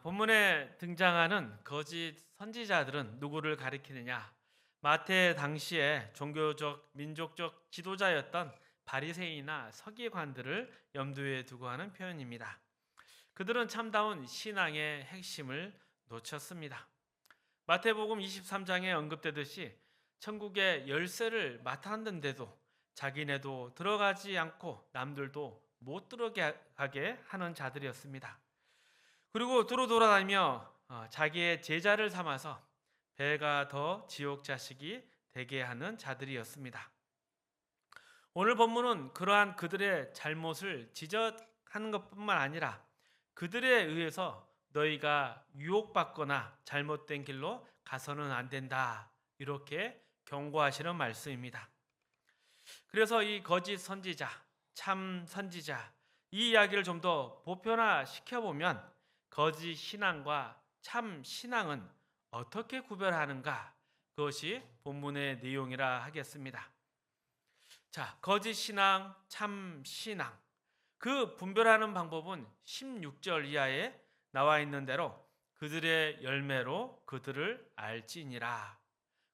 본문에 등장하는 거짓 선지자들은 누구를 가리키느냐? 마태 당시에 종교적, 민족적 지도자였던 바리새인이나 서기관들을 염두에 두고 하는 표현입니다. 그들은 참다운 신앙의 핵심을 놓쳤습니다. 마태복음 23장에 언급되듯이 천국의 열쇠를 맡았는데도 자기네도 들어가지 않고 남들도 못 들어가게 하는 자들이었습니다. 그리고 두루 돌아다니며 자기의 제자를 삼아서 배가 더 지옥 자식이 되게 하는 자들이었습니다. 오늘 본문은 그러한 그들의 잘못을 지적하는 것뿐만 아니라 그들에 의해서 너희가 유혹받거나 잘못된 길로 가서는 안 된다, 이렇게 경고하시는 말씀입니다. 그래서 이 거짓 선지자, 참 선지자, 이 이야기를 좀 더 보편화시켜 보면 거짓 신앙과 참 신앙은 어떻게 구별하는가? 그것이 본문의 내용이라 하겠습니다. 자, 거짓 신앙, 참 신앙. 그 분별하는 방법은 16절 이하에 나와 있는 대로 그들의 열매로 그들을 알지니라.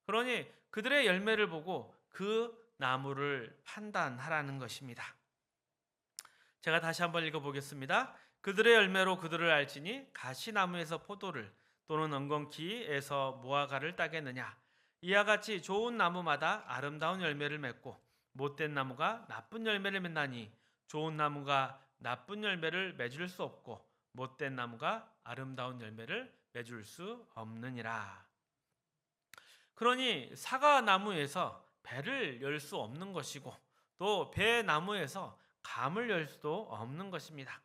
그러니 그들의 열매를 보고 그 나무를 판단하라는 것입니다. 제가 다시 한번 읽어보겠습니다. 그들의 열매로 그들을 알지니 가시나무에서 포도를 또는 엉겅퀴에서 무화과를 따겠느냐. 이와 같이 좋은 나무마다 아름다운 열매를 맺고 못된 나무가 나쁜 열매를 맺나니 좋은 나무가 나쁜 열매를 맺을 수 없고 못된 나무가 아름다운 열매를 맺을 수 없느니라. 그러니 사과나무에서 배를 열 수 없는 것이고 또 배나무에서 감을 열 수도 없는 것입니다.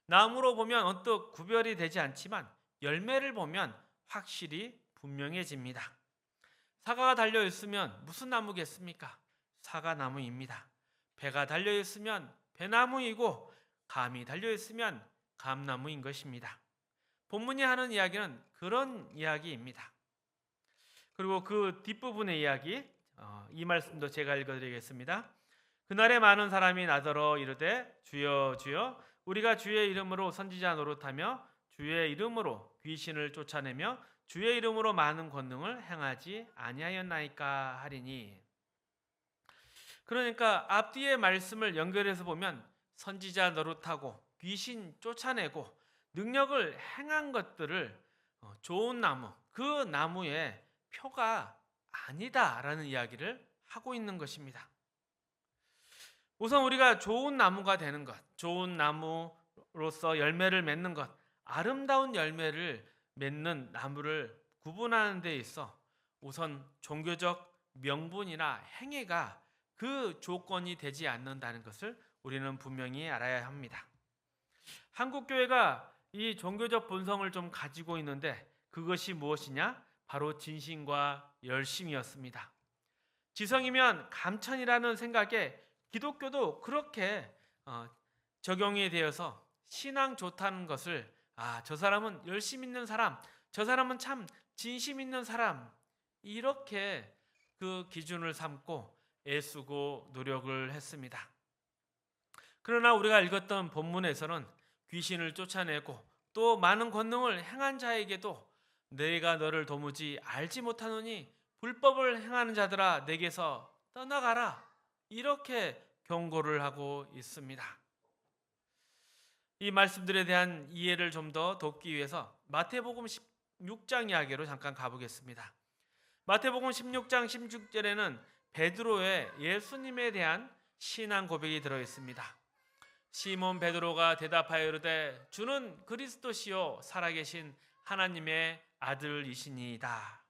나무로 보면 언뜻 구별이 되지 않지만 열매를 보면 확실히 분명해집니다. 사과가 달려 있으면 무슨 나무겠습니까? 사과나무입니다. 배가 달려 있으면 배나무이고 감이 달려 있으면 감나무인 것입니다. 본문이 하는 이야기는 그런 이야기입니다. 그리고 그 뒷부분의 이야기, 이 말씀도 제가 읽어드리겠습니다. 그날에 많은 사람이 나더러 이르되 주여 주여 우리가 주의 이름으로 선지자 노릇하며 주의 이름으로 귀신을 쫓아내며 주의 이름으로 많은 권능을 행하지 아니하였나이까 하리니. 그러니까 앞뒤의 말씀을 연결해서 보면 선지자 노릇하고 귀신 쫓아내고 능력을 행한 것들을 좋은 나무, 그 나무의 표가 아니다라는 이야기를 하고 있는 것입니다. 우선 우리가 좋은 나무가 되는 것, 좋은 나무로서 열매를 맺는 것, 아름다운 열매를 맺는 나무를 구분하는 데 있어 우선 종교적 명분이나 행위가 그 조건이 되지 않는다는 것을 우리는 분명히 알아야 합니다. 한국 교회가 이 종교적 본성을 좀 가지고 있는데 그것이 무엇이냐? 바로 진심과 열심이었습니다. 지성이면 감천이라는 생각에 기독교도 그렇게 적용이 되어서 신앙 좋다는 것을 저 사람은 열심 있는 사람, 저 사람은 참 진심 있는 사람, 이렇게 그 기준을 삼고 애쓰고 노력을 했습니다. 그러나 우리가 읽었던 본문에서는 귀신을 쫓아내고 또 많은 권능을 행한 자에게도 내가 너를 도무지 알지 못하노니 불법을 행하는 자들아 내게서 떠나가라, 이렇게 경고를 하고 있습니다. 이 말씀들에 대한 이해를 좀 더 돕기 위해서 마태복음 16장 이야기로 잠깐 가보겠습니다. 마태복음 16장 16절에는 베드로의 예수님에 대한 신앙 고백이 들어 있습니다. 시몬 베드로가 대답하여 이르되 주는 그리스도시요 살아계신 하나님의 아들이시니이다.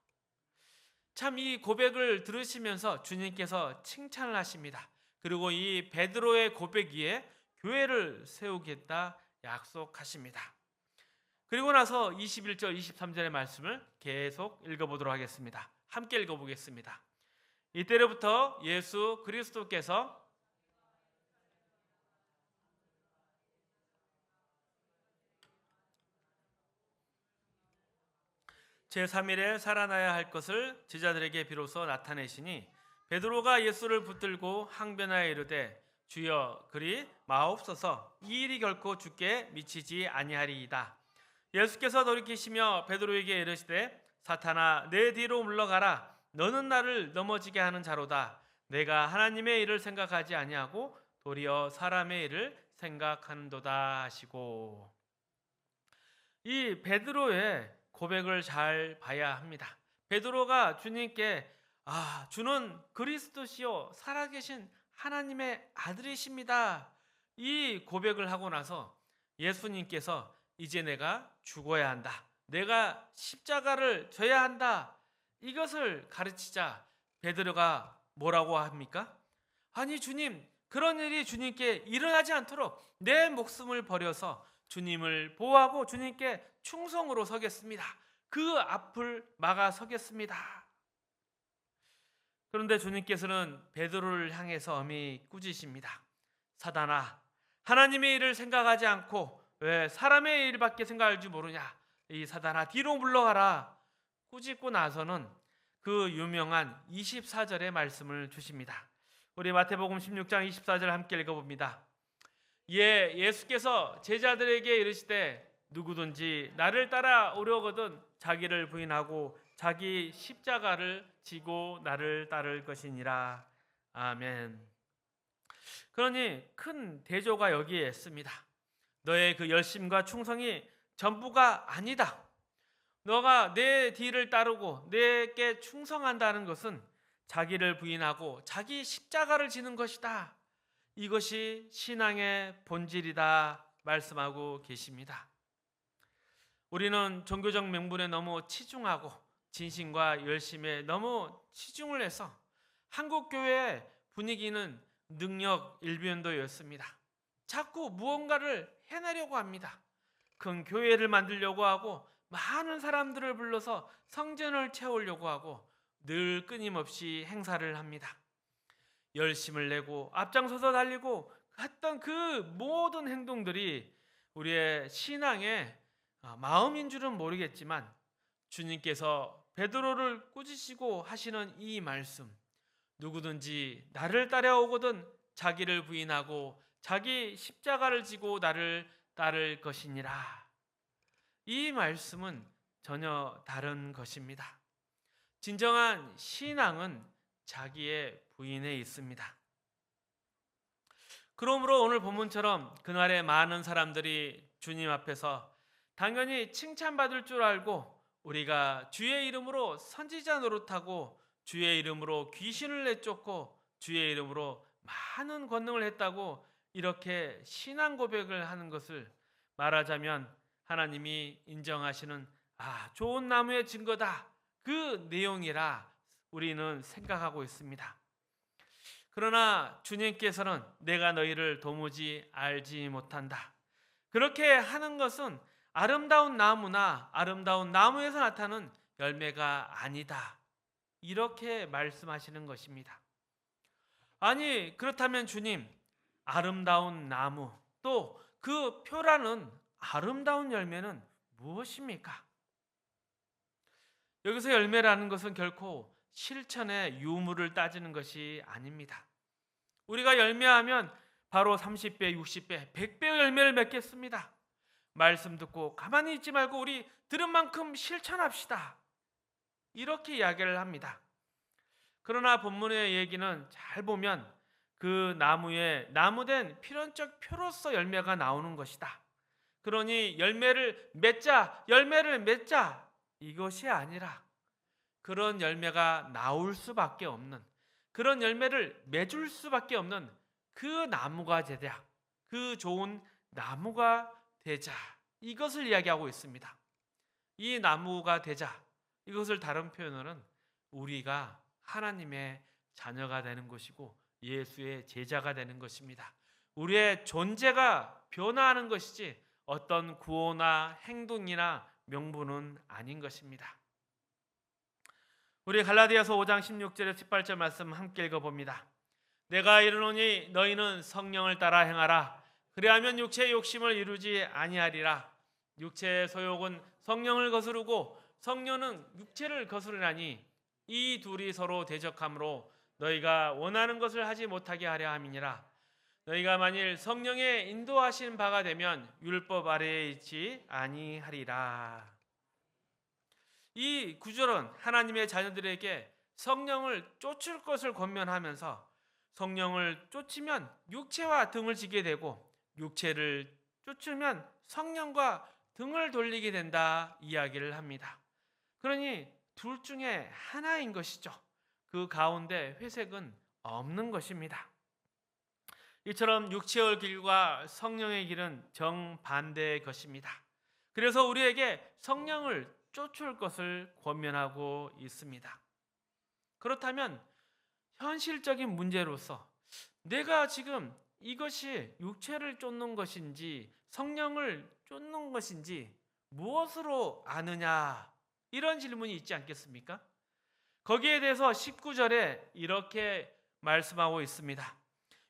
참 이 고백을 들으시면서 주님께서 칭찬을 하십니다. 그리고 이 베드로의 고백 위에 교회를 세우겠다 약속하십니다. 그리고 나서 21절 23절의 말씀을 계속 읽어보도록 하겠습니다. 함께 읽어보겠습니다. 이때로부터 예수 그리스도께서 제3일에 살아나야 할 것을 제자들에게 비로소 나타내시니 베드로가 예수를 붙들고 항변하여 이르되 주여 그리 마옵소서, 이 일이 결코 주께 미치지 아니하리이다. 예수께서 돌이키시며 베드로에게 이르시되 사탄아 내 뒤로 물러가라. 너는 나를 넘어지게 하는 자로다. 내가 하나님의 일을 생각하지 아니하고 도리어 사람의 일을 생각하는도다 하시고. 이 베드로의 고백을 잘 봐야 합니다. 베드로가 주님께 주는 그리스도시요 살아계신 하나님의 아들이십니다. 이 고백을 하고 나서 예수님께서 이제 내가 죽어야 한다. 내가 십자가를 져야 한다. 이것을 가르치자 베드로가 뭐라고 합니까? 아니 주님, 그런 일이 주님께 일어나지 않도록 내 목숨을 버려서 주님을 보호하고 주님께 충성으로 서겠습니다. 그 앞을 막아 서겠습니다. 그런데 주님께서는 베드로를 향해서 엄히 꾸짖으십니다. 사단아, 하나님의 일을 생각하지 않고 왜 사람의 일밖에 생각할 줄 모르냐? 이 사단아, 뒤로 물러가라. 꾸짖고 나서는 그 유명한 24절의 말씀을 주십니다. 우리 마태복음 16장 24절 함께 읽어봅니다. 예수께서 제자들에게 이르시되 누구든지 나를 따라오려거든 자기를 부인하고 자기 십자가를 지고 나를 따를 것이니라. 아멘. 그러니 큰 대조가 여기에 있습니다. 너의 그 열심과 충성이 전부가 아니다. 너가 내 뒤를 따르고 내게 충성한다는 것은 자기를 부인하고 자기 십자가를 지는 것이다. 이것이 신앙의 본질이다 말씀하고 계십니다. 우리는 종교적 명분에 너무 치중하고 진심과 열심에 너무 치중을 해서 한국 교회의 분위기는 능력 일변도였습니다. 자꾸 무언가를 해내려고 합니다. 큰 교회를 만들려고 하고 많은 사람들을 불러서 성전을 채우려고 하고 늘 끊임없이 행사를 합니다. 열심을 내고 앞장서서 달리고 했던 그 모든 행동들이 우리의 신앙의 마음인 줄은 모르겠지만 주님께서 베드로를 꾸짖으시고 하시는 이 말씀, 누구든지 나를 따라오거든 자기를 부인하고 자기 십자가를 지고 나를 따를 것이니라. 이 말씀은 전혀 다른 것입니다. 진정한 신앙은 자기의 부인에 있습니다. 그러므로 오늘 본문처럼 그날에 많은 사람들이 주님 앞에서 당연히 칭찬받을 줄 알고 우리가 주의 이름으로 선지자 노릇하고 주의 이름으로 귀신을 내쫓고 주의 이름으로 많은 권능을 했다고 이렇게 신앙 고백을 하는 것을 말하자면 하나님이 인정하시는 좋은 나무의 증거다. 그 내용이라 우리는 생각하고 있습니다. 그러나 주님께서는 내가 너희를 도무지 알지 못한다. 그렇게 하는 것은 아름다운 나무나 아름다운 나무에서 나타나는 열매가 아니다. 이렇게 말씀하시는 것입니다. 아니 그렇다면 주님, 아름다운 나무 또 그 표라는 아름다운 열매는 무엇입니까? 여기서 열매라는 것은 결코 실천의 유무를 따지는 것이 아닙니다. 우리가 열매하면 바로 30배, 60배, 100배의 열매를 맺겠습니다. 말씀 듣고 가만히 있지 말고 우리 들은 만큼 실천합시다. 이렇게 이야기를 합니다. 그러나 본문의 얘기는 잘 보면 그 나무에 나무된 필연적 표로서 열매가 나오는 것이다. 그러니 열매를 맺자, 열매를 맺자 이것이 아니라 그런 열매가 나올 수밖에 없는, 그런 열매를 맺을 수밖에 없는 그 나무가 되자, 그 좋은 나무가 되자, 이것을 이야기하고 있습니다. 이 나무가 되자, 이것을 다른 표현으로는 우리가 하나님의 자녀가 되는 것이고 예수의 제자가 되는 것입니다. 우리의 존재가 변화하는 것이지 어떤 구호나 행동이나 명분은 아닌 것입니다. 우리 갈라디아서 5장 16절에 18절 말씀 함께 읽어봅니다. 내가 이르노니 너희는 성령을 따라 행하라. 그리하면 육체의 욕심을 이루지 아니하리라. 육체의 소욕은 성령을 거스르고 성령은 육체를 거스르나니 이 둘이 서로 대적하므로 너희가 원하는 것을 하지 못하게 하려 함이니라. 너희가 만일 성령의 인도하신 바가 되면 율법 아래에 있지 아니하리라. 이 구절은 하나님의 자녀들에게 성령을 쫓을 것을 권면하면서 성령을 쫓으면 육체와 등을 지게 되고 육체를 쫓으면 성령과 등을 돌리게 된다 이야기를 합니다. 그러니 둘 중에 하나인 것이죠. 그 가운데 회색은 없는 것입니다. 이처럼 육체의 길과 성령의 길은 정반대의 것입니다. 그래서 우리에게 성령을 쫓을 것을 권면하고 있습니다. 그렇다면 현실적인 문제로서 내가 지금 이것이 육체를 쫓는 것인지 성령을 쫓는 것인지 무엇으로 아느냐, 이런 질문이 있지 않겠습니까? 거기에 대해서 19절에 이렇게 말씀하고 있습니다.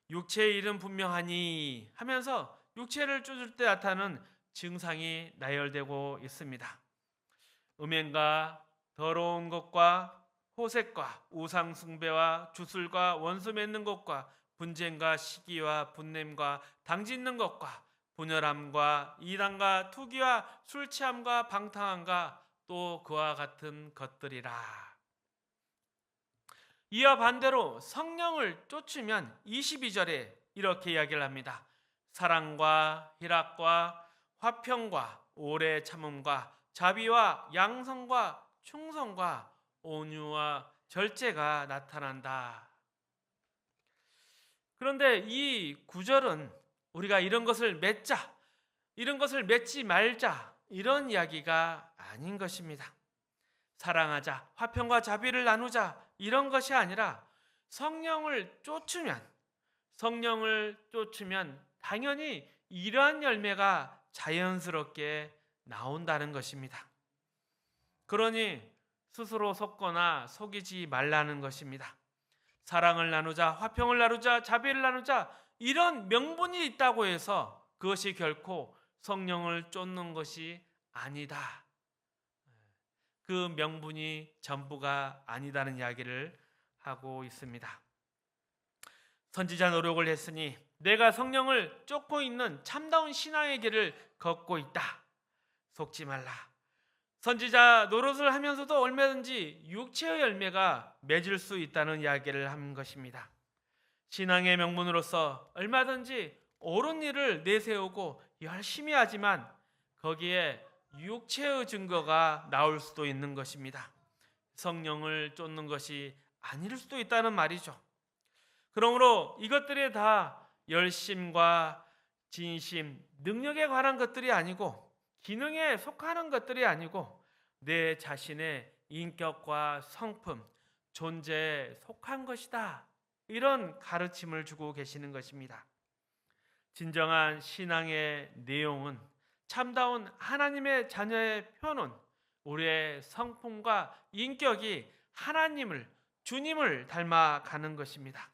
육체의 일은 분명하니 하면서 육체를 쫓을 때 나타나는 증상이 나열되고 있습니다. 음행과 더러운 것과 호색과 우상 숭배와 주술과 원수 맺는 것과 분쟁과 시기와 분냄과 당짓는 것과 분열함과 이단과 투기와 술 취함과 방탕함과 또 그와 같은 것들이라. 이와 반대로 성령을 쫓으면 22절에 이렇게 이야기를 합니다. 사랑과 희락과 화평과 오래 참음과 자비와 양성과 충성과 온유와 절제가 나타난다. 그런데 이 구절은 우리가 이런 것을 맺자, 이런 것을 맺지 말자, 이런 이야기가 아닌 것입니다. 사랑하자, 화평과 자비를 나누자, 이런 것이 아니라 성령을 쫓으면 당연히 이러한 열매가 자연스럽게 나온다는 것입니다. 그러니 스스로 속거나 속이지 말라는 것입니다. 사랑을 나누자, 화평을 나누자, 자비를 나누자, 이런 명분이 있다고 해서 그것이 결코 성령을 쫓는 것이 아니다. 그 명분이 전부가 아니다는 이야기를 하고 있습니다. 선지자 노력을 했으니 내가 성령을 쫓고 있는 참다운 신앙의 길을 걷고 있다. 속지 말라. 선지자 노릇을 하면서도 얼마든지 육체의 열매가 맺을 수 있다는 이야기를 한 것입니다. 신앙의 명분으로서 얼마든지 옳은 일을 내세우고 열심히 하지만 거기에 육체의 증거가 나올 수도 있는 것입니다. 성령을 쫓는 것이 아닐 수도 있다는 말이죠. 그러므로 이것들이 다 열심과 진심, 능력에 관한 것들이 아니고 기능에 속하는 것들이 아니고 내 자신의 인격과 성품, 존재에 속한 것이다. 이런 가르침을 주고 계시는 것입니다. 진정한 신앙의 내용은 참다운 하나님의 자녀의 표는 우리의 성품과 인격이 하나님을, 주님을 닮아가는 것입니다.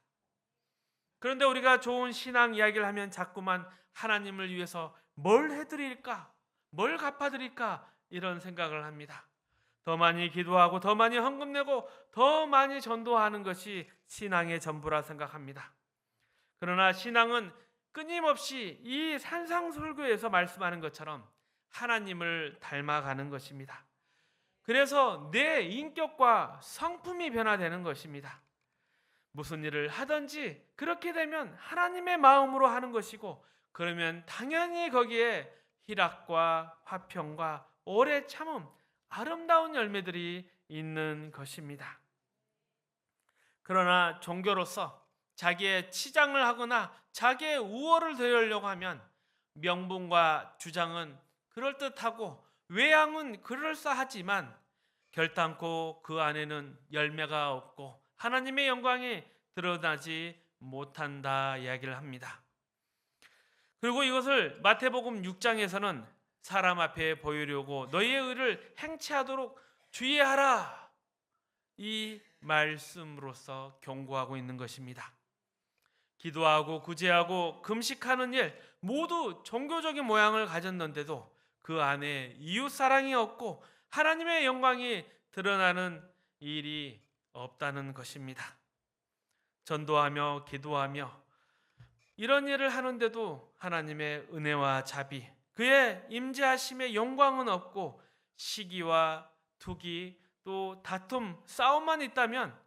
그런데 우리가 좋은 신앙 이야기를 하면 자꾸만 하나님을 위해서 뭘 해드릴까? 뭘 갚아드릴까? 이런 생각을 합니다. 더 많이 기도하고 더 많이 헌금 내고 더 많이 전도하는 것이 신앙의 전부라 생각합니다. 그러나 신앙은 끊임없이 이 산상설교에서 말씀하는 것처럼 하나님을 닮아가는 것입니다. 그래서 내 인격과 성품이 변화되는 것입니다. 무슨 일을 하든지 그렇게 되면 하나님의 마음으로 하는 것이고 그러면 당연히 거기에 희락과 화평과 오래 참음, 아름다운 열매들이 있는 것입니다. 그러나 종교로서 자기의 치장을 하거나 자기의 우월을 드리려고 하면 명분과 주장은 그럴듯하고 외양은 그럴싸하지만 결단코 그 안에는 열매가 없고 하나님의 영광이 드러나지 못한다 이야기를 합니다. 그리고 이것을 마태복음 6장에서는 사람 앞에 보이려고 너희의 의를 행치하도록 주의하라, 이 말씀으로서 경고하고 있는 것입니다. 기도하고 구제하고 금식하는 일 모두 종교적인 모양을 가졌는데도 그 안에 이웃사랑이 없고 하나님의 영광이 드러나는 일이 없다는 것입니다. 전도하며 기도하며 이런 일을 하는데도 하나님의 은혜와 자비, 그의 임재하심의 영광은 없고 시기와 투기, 또 다툼, 싸움만 있다면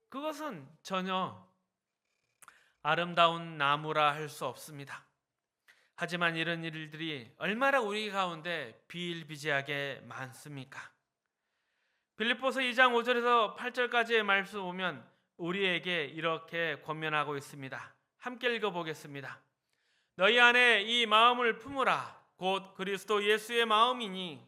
그것은 전혀 아름다운 나무라 할 수 없습니다. 하지만 이런 일들이 얼마나 우리 가운데 비일비재하게 많습니까? 빌립보서 2장 5절에서 8절까지의 말씀 보면 우리에게 이렇게 권면하고 있습니다. 함께 읽어보겠습니다. 너희 안에 이 마음을 품으라. 곧 그리스도 예수의 마음이니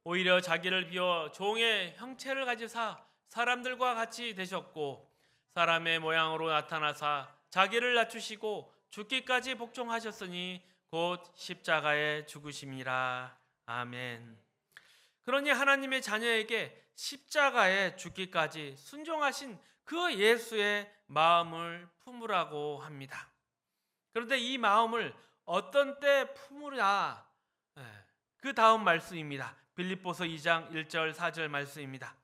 오히려 자기를 비워 종의 형체를 가지사 사람들과 같이 되셨고 사람의 모양으로 나타나사 자기를 낮추시고 죽기까지 복종하셨으니 곧 십자가에 죽으심이라. 아멘. 그러니 하나님의 자녀에게 십자가에 죽기까지 순종하신 그 예수의 마음을 품으라고 합니다. 그런데 이 마음을 어떤 때 품으라? 그 다음 말씀입니다. 빌립보서 2장 1절 4절 말씀입니다.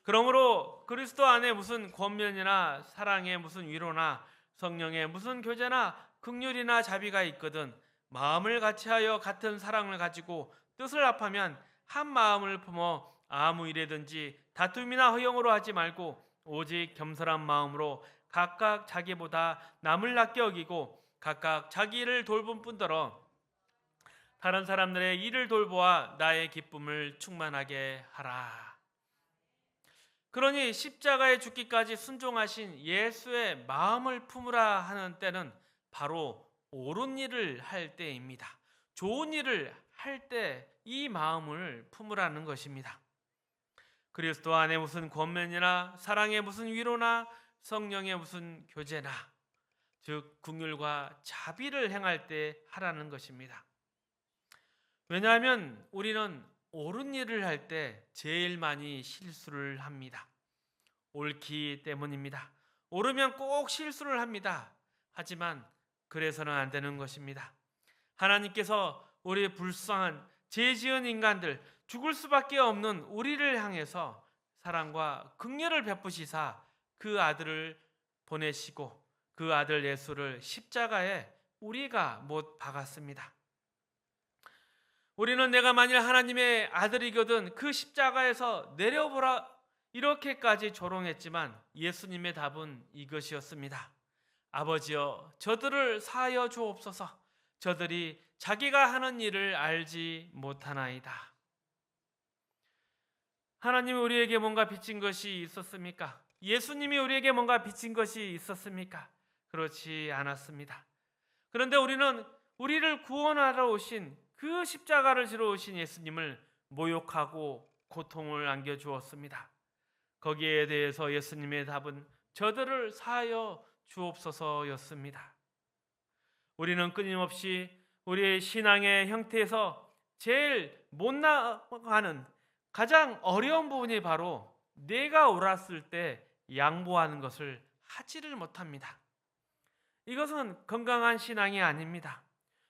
그러므로 그리스도 안에 무슨 권면이나 사랑에 무슨 위로나 성령의 무슨 교제나 긍휼이나 자비가 있거든 마음을 같이하여 같은 사랑을 가지고 뜻을 합하면 한 마음을 품어 아무 일에든지 다툼이나 허영으로 하지 말고 오직 겸손한 마음으로 각각 자기보다 남을 낮게 여기고 각각 자기 일을 돌본 뿐더러 다른 사람들의 일을 돌보아 나의 기쁨을 충만하게 하라. 그러니 십자가에 죽기까지 순종하신 예수의 마음을 품으라 하는 때는 바로 옳은 일을 할 때입니다. 좋은 일을 할 때 이 마음을 품으라는 것입니다. 그리스도 안에 무슨 권면이나 사랑의 무슨 위로나 성령의 무슨 교제나 즉 긍휼과 자비를 행할 때 하라는 것입니다. 왜냐하면 우리는 옳은 일을 할 때 제일 많이 실수를 합니다. 옳기 때문입니다. 옳으면 꼭 실수를 합니다. 하지만 그래서는 안 되는 것입니다. 하나님께서 우리 불쌍한 죄 지은 인간들, 죽을 수밖에 없는 우리를 향해서 사랑과 긍휼을 베푸시사 그 아들을 보내시고 그 아들 예수를 십자가에 우리가 못 박았습니다. 우리는 내가 만일 하나님의 아들이거든 그 십자가에서 내려보라 이렇게까지 조롱했지만 예수님의 답은 이것이었습니다. 아버지여 저들을 사하여 주옵소서. 저들이 자기가 하는 일을 알지 못하나이다. 하나님이 우리에게 뭔가 빚진 것이 있었습니까? 예수님이 우리에게 뭔가 빚진 것이 있었습니까? 그렇지 않았습니다. 그런데 우리는 우리를 구원하러 오신 그 십자가를 지러 오신 예수님을 모욕하고 고통을 안겨주었습니다. 거기에 대해서 예수님의 답은 저들을 사하여 주옵소서였습니다. 우리는 끊임없이 우리의 신앙의 형태에서 제일 못 나가는 가장 어려운 부분이 바로 내가 옳았을 때 양보하는 것을 하지를 못합니다. 이것은 건강한 신앙이 아닙니다.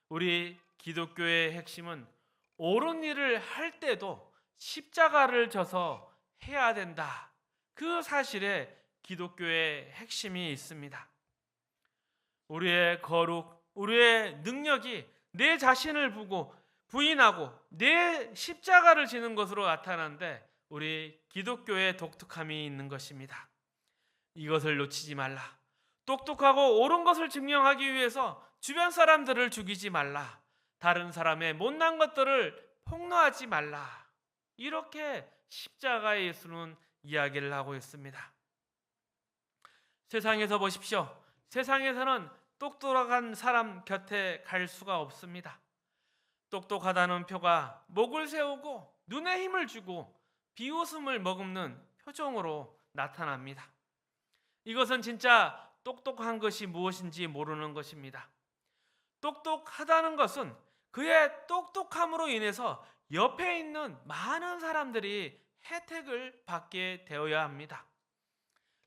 우리 기독교의 핵심은 옳은 일을 할 때도 십자가를 져서 해야 된다. 그 사실에 기독교의 핵심이 있습니다. 우리의 거룩, 우리의 능력이 내 자신을 부인하고 내 십자가를 지는 것으로 나타나는데 우리 기독교의 독특함이 있는 것입니다. 이것을 놓치지 말라. 똑똑하고 옳은 것을 증명하기 위해서 주변 사람들을 죽이지 말라. 다른 사람의 못난 것들을 폭로하지 말라. 이렇게 십자가의 예수는 이야기를 하고 있습니다. 세상에서 보십시오. 세상에서는 똑똑한 사람 곁에 갈 수가 없습니다. 똑똑하다는 표가 목을 세우고 눈에 힘을 주고 비웃음을 머금는 표정으로 나타납니다. 이것은 진짜 똑똑한 것이 무엇인지 모르는 것입니다. 똑똑하다는 것은 그의 똑똑함으로 인해서 옆에 있는 많은 사람들이 혜택을 받게 되어야 합니다.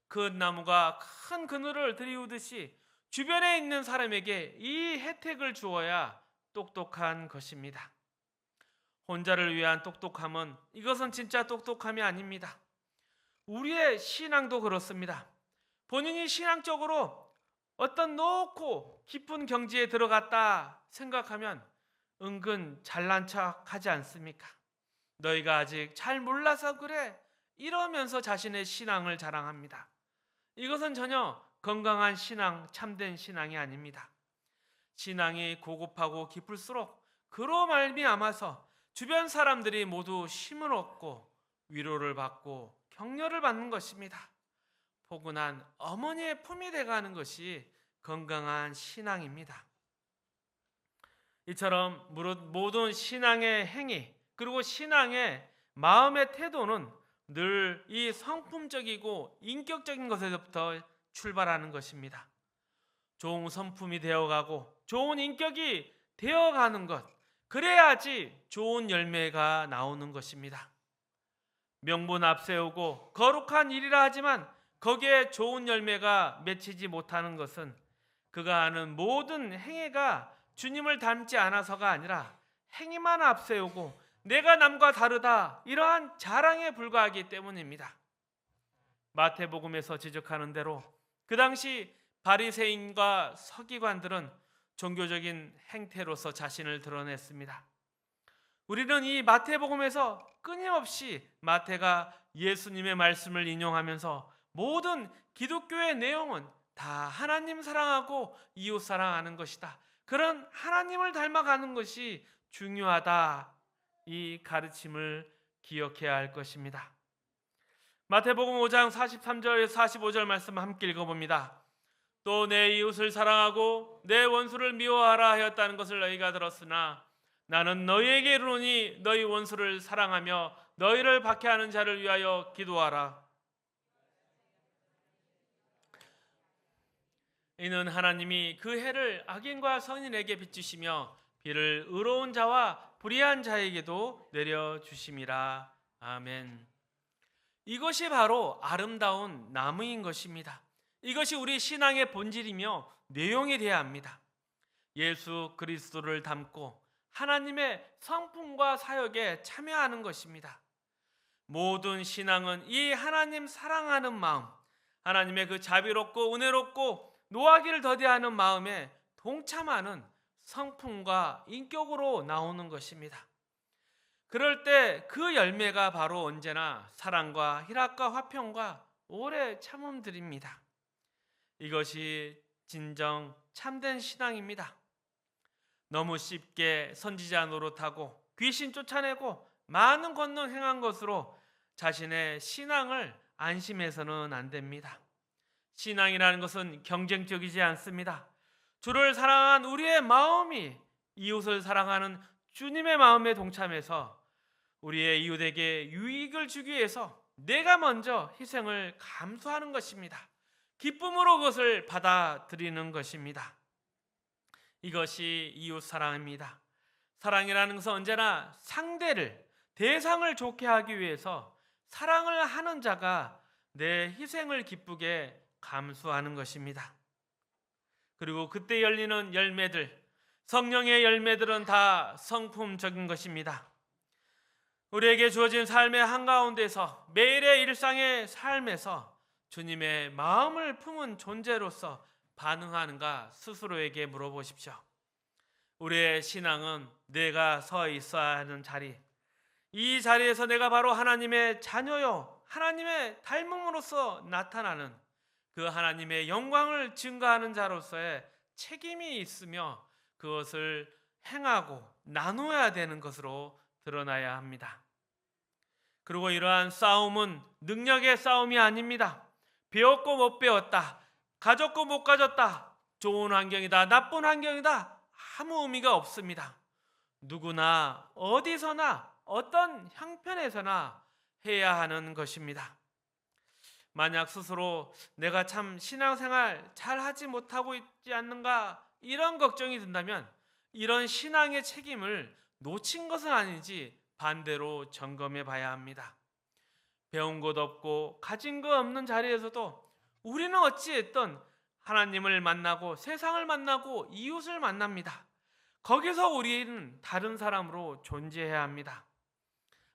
큰 나무가 큰 그늘을 들이우듯이 주변에 있는 사람에게 이 혜택을 주어야 똑똑한 것입니다. 혼자를 위한 똑똑함은 이것은 진짜 똑똑함이 아닙니다. 우리의 신앙도 그렇습니다. 본인이 신앙적으로 어떤 높고 깊은 경지에 들어갔다 생각하면 은근 잘난 척하지 않습니까? 너희가 아직 잘 몰라서 그래 이러면서 자신의 신앙을 자랑합니다. 이것은 전혀 건강한 신앙, 참된 신앙이 아닙니다. 신앙이 고급하고 깊을수록 그로 말미암아서 주변 사람들이 모두 힘을 얻고 위로를 받고 격려를 받는 것입니다. 포근한 어머니의 품이 돼가는 것이 건강한 신앙입니다. 이처럼 모든 신앙의 행위 그리고 신앙의 마음의 태도는 늘 이 성품적이고 인격적인 것에서부터 출발하는 것입니다. 좋은 성품이 되어가고 좋은 인격이 되어가는 것, 그래야지 좋은 열매가 나오는 것입니다. 명분 앞세우고 거룩한 일이라 하지만 거기에 좋은 열매가 맺히지 못하는 것은 그가 하는 모든 행위가 주님을 닮지 않아서가 아니라 행위만 앞세우고 내가 남과 다르다 이러한 자랑에 불과하기 때문입니다. 마태복음에서 지적하는 대로 그 당시 바리새인과 서기관들은 종교적인 행태로서 자신을 드러냈습니다. 우리는 이 마태복음에서 끊임없이 마태가 예수님의 말씀을 인용하면서 모든 기독교의 내용은 다 하나님 사랑하고 이웃 사랑하는 것이다. 그런 하나님을 닮아가는 것이 중요하다. 이 가르침을 기억해야 할 것입니다. 마태복음 5장 43절에서 45절 말씀 함께 읽어봅니다. 또 내 이웃을 사랑하고 내 원수를 미워하라 하였다는 것을 너희가 들었으나 나는 너희에게 이르노니 너희 원수를 사랑하며 너희를 박해하는 자를 위하여 기도하라. 이는 하나님이 그 해를 악인과 선인에게 비추시며 비를 의로운 자와 불의한 자에게도 내려주심이라. 아멘. 이것이 바로 아름다운 나무인 것입니다. 이것이 우리 신앙의 본질이며 내용이 되어야 합니다. 예수 그리스도를 닮고 하나님의 성품과 사역에 참여하는 것입니다. 모든 신앙은 이 하나님 사랑하는 마음, 하나님의 그 자비롭고 은혜롭고 노하기를 더디하는 마음에 동참하는 성품과 인격으로 나오는 것입니다. 그럴 때 그 열매가 바로 언제나 사랑과 희락과 화평과 오래 참음들입니다. 이것이 진정 참된 신앙입니다. 너무 쉽게 선지자 노릇하고 귀신 쫓아내고 많은 권능 행한 것으로 자신의 신앙을 안심해서는 안 됩니다. 신앙이라는 것은 경쟁적이지 않습니다. 주를 사랑한 우리의 마음이 이웃을 사랑하는 주님의 마음에 동참해서 우리의 이웃에게 유익을 주기 위해서 내가 먼저 희생을 감수하는 것입니다. 기쁨으로 그것을 받아들이는 것입니다. 이것이 이웃 사랑입니다. 사랑이라는 것은 언제나 상대를, 대상을 좋게 하기 위해서 사랑을 하는 자가 내 희생을 기쁘게 감수하는 것입니다. 그리고 그때 열리는 열매들, 성령의 열매들은 다 성품적인 것입니다. 우리에게 주어진 삶의 한가운데서 매일의 일상의 삶에서 주님의 마음을 품은 존재로서 반응하는가 스스로에게 물어보십시오. 우리의 신앙은 내가 서 있어야 하는 자리, 이 자리에서 내가 바로 하나님의 자녀요 하나님의 닮음으로써 나타나는 그 하나님의 영광을 증거하는 자로서의 책임이 있으며 그것을 행하고 나누어야 되는 것으로 드러나야 합니다. 그리고 이러한 싸움은 능력의 싸움이 아닙니다. 배웠고 못 배웠다, 가졌고 못 가졌다, 좋은 환경이다, 나쁜 환경이다, 아무 의미가 없습니다. 누구나 어디서나 어떤 형편에서나 해야 하는 것입니다. 만약 스스로 내가 참 신앙생활 잘하지 못하고 있지 않는가 이런 걱정이 든다면 이런 신앙의 책임을 놓친 것은 아닌지 반대로 점검해 봐야 합니다. 배운 것 없고 가진 것 없는 자리에서도 우리는 어찌했든 하나님을 만나고 세상을 만나고 이웃을 만납니다. 거기서 우리는 다른 사람으로 존재해야 합니다.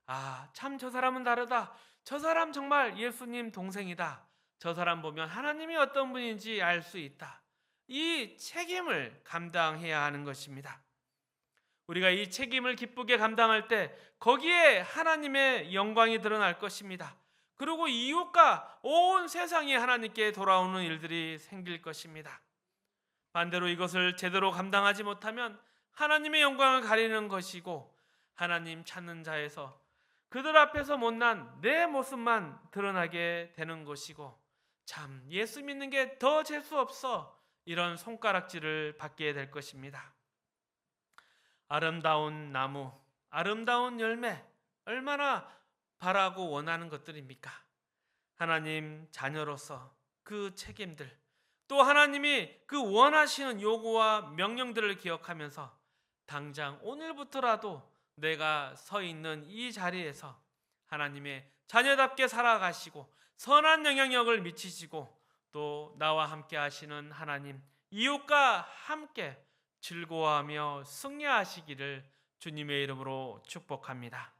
아, 참 저 사람은 다르다. 저 사람 정말 예수님 동생이다. 저 사람 보면 하나님이 어떤 분인지 알 수 있다. 이 책임을 감당해야 하는 것입니다. 우리가 이 책임을 기쁘게 감당할 때 거기에 하나님의 영광이 드러날 것입니다. 그리고 이웃과 온 세상이 하나님께 돌아오는 일들이 생길 것입니다. 반대로 이것을 제대로 감당하지 못하면 하나님의 영광을 가리는 것이고 하나님 찾는 자에서 그들 앞에서 못난 내 모습만 드러나게 되는 것이고 참 예수 믿는 게 더 재수 없어 이런 손가락질을 받게 될 것입니다. 아름다운 나무, 아름다운 열매 얼마나 바라고 원하는 것들입니까? 하나님 자녀로서 그 책임들 또 하나님이 그 원하시는 요구와 명령들을 기억하면서 당장 오늘부터라도 내가 서 있는 이 자리에서 하나님의 자녀답게 살아가시고 선한 영향력을 미치시고 또 나와 함께 하시는 하나님 이웃과 함께 즐거워하며 승리하시기를 주님의 이름으로 축복합니다.